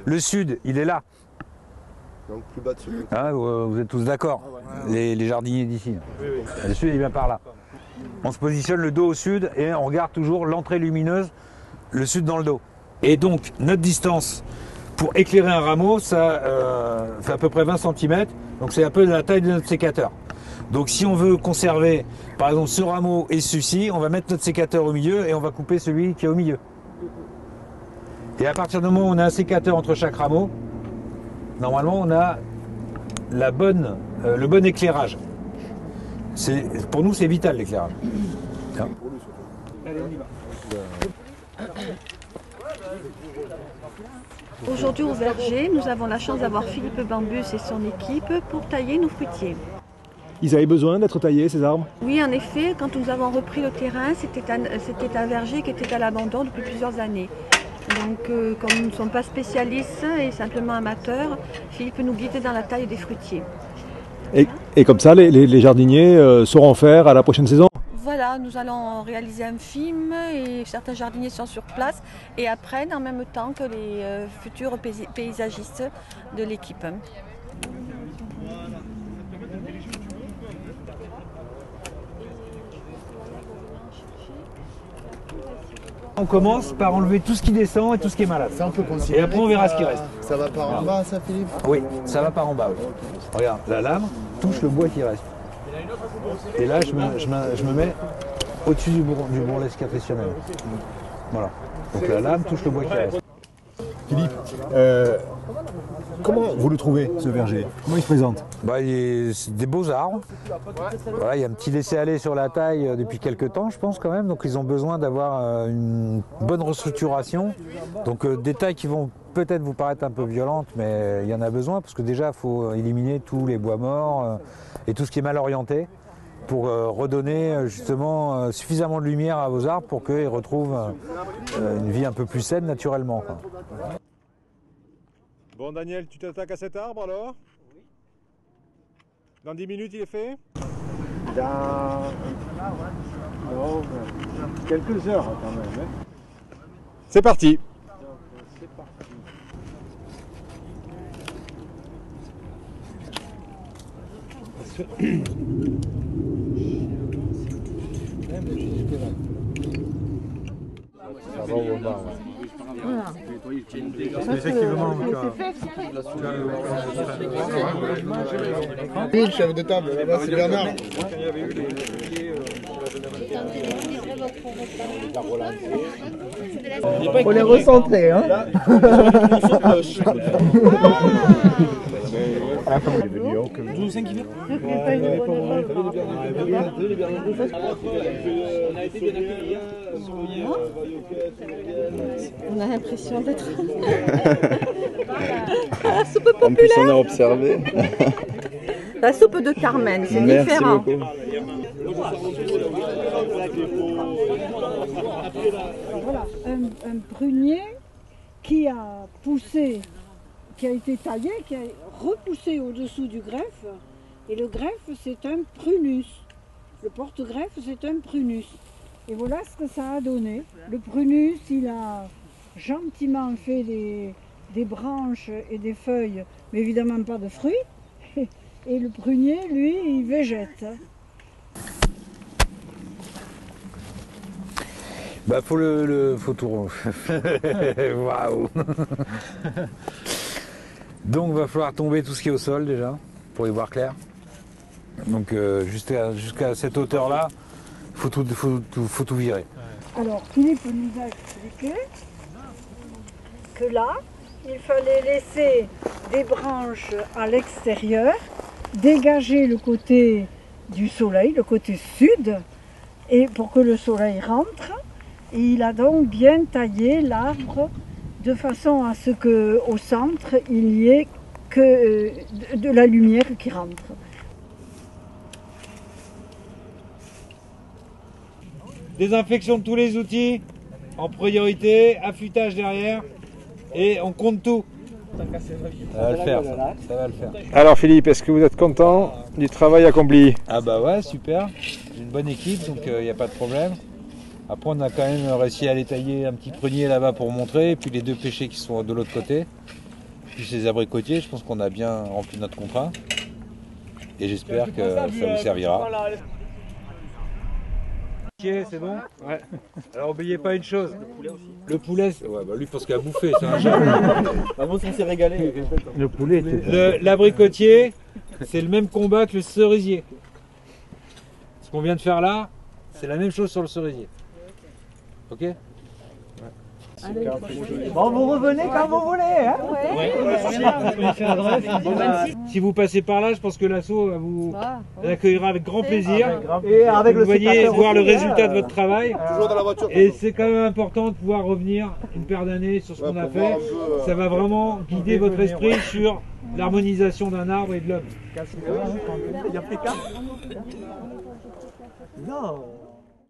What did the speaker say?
Le sud, il est là. Donc plus bas de ce côté. Hein, vous êtes tous d'accord, les jardiniers d'ici. Oui, oui. Le sud, il vient par là. On se positionne le dos au sud et on regarde toujours l'entrée lumineuse, le sud dans le dos. Et donc, notre distance pour éclairer un rameau, ça fait à peu près 20 cm. Donc c'est un peu la taille de notre sécateur. Donc si on veut conserver, par exemple, ce rameau et celui-ci, on va mettre notre sécateur au milieu et on va couper celui qui est au milieu. Et à partir du moment où on a un sécateur entre chaque rameau, normalement on a le bon éclairage. Pour nous c'est vital l'éclairage. Allez, on y va. Aujourd'hui au verger, nous avons la chance d'avoir Philippe Bambus et son équipe pour tailler nos fruitiers. Ils avaient besoin d'être taillés, ces arbres? Oui, en effet, quand nous avons repris le terrain, c'était un verger qui était à l'abandon depuis plusieurs années. Donc, comme nous ne sommes pas spécialistes et simplement amateurs, Philippe nous guide dans la taille des fruitiers. Et comme ça, les jardiniers sauront faire à la prochaine saison? Voilà, nous allons réaliser un film et certains jardiniers sont sur place et apprennent en même temps que les futurs paysagistes de l'équipe. On commence par enlever tout ce qui descend et tout ce qui est malade. Ça on peut considérer. Et après on verra ce qui reste. Ça va par en bas ça Philippe? Oui, ça va par en bas. Oui. Regarde, la lame touche le bois qui reste. Et là, je me mets au-dessus du bourrelet cicatricionnel. Voilà. Donc la lame touche le bois qui reste. Philippe, comment vous le trouvez, ce verger? Comment il se présente? C'est des beaux arbres. Voilà, il y a un petit laisser-aller sur la taille depuis quelques temps, je pense quand même. Donc ils ont besoin d'avoir une bonne restructuration. Donc des tailles qui vont peut-être vous paraître un peu violentes, mais il y en a besoin parce que déjà, il faut éliminer tous les bois morts et tout ce qui est mal orienté pour redonner justement suffisamment de lumière à vos arbres pour qu'ils retrouvent une vie un peu plus saine naturellement, quoi. Bon Daniel, tu t'attaques à cet arbre alors? Oui. Dans 10 minutes il est fait? Dans quelques heures quand même. Hein. C'est parti. Ça va au bas, ouais. Effectivement, Oui, le chef de table, là-bas c'est Bernard. Faut les recentrer, hein. On a l'impression d'être En plus, on a observé. la soupe de Carmen, c'est Merci différent. beaucoup. Voilà, un prunier qui a poussé, qui a été taillé, qui a repoussé au-dessous du greffe. Et le greffe, c'est un prunus. Le porte-greffe, c'est un prunus. Et voilà ce que ça a donné. Le prunus, il a gentiment fait des branches et des feuilles, mais évidemment pas de fruits. Et le prunier, lui, il végète. Faut tout. Waouh. Donc va falloir tomber tout ce qui est au sol déjà pour y voir clair. Donc jusqu'à cette hauteur-là, faut tout virer. Alors Philippe nous a expliqué que là, il fallait laisser des branches à l'extérieur, dégager le côté du soleil, le côté sud, et pour que le soleil rentre. Et il a donc bien taillé l'arbre de façon à ce qu'au centre, il n'y ait que de la lumière qui rentre. Désinfection de tous les outils en priorité, affûtage derrière et on compte tout. Ça va le faire, ça va le faire. Alors Philippe, est-ce que vous êtes content du travail accompli? Ah bah ouais, super. J'ai une bonne équipe, donc il n'y a pas de problème. Après on a quand même réussi à aller tailler un petit prunier là-bas pour montrer, et puis les deux pêchers qui sont de l'autre côté. puis ces abricotiers, je pense qu'on a bien rempli notre contrat. Et j'espère que ça vous servira. C'est bon? Ouais. Alors n'oubliez pas une chose. Le poulet, ouais, bah lui parce qu'il a bouffé, c'est un genre. Avant, on s'est régalé. Le poulet, l'abricotier, c'est le même combat que le cerisier. Ce qu'on vient de faire là, c'est la même chose sur le cerisier. Ok? Bon, vous revenez quand vous voulez, hein? Si vous passez par là, je pense que l'asso vous accueillera avec grand plaisir. Et avec Vous le voyez sécateur voir le aussi, hein. résultat de votre travail. Toujours dans la voiture. Et c'est quand même important de pouvoir revenir une paire d'années sur ce qu'on a fait. Ça va vraiment guider votre esprit sur l'harmonisation d'un arbre et de l'homme. Il y a plus qu'un. Non.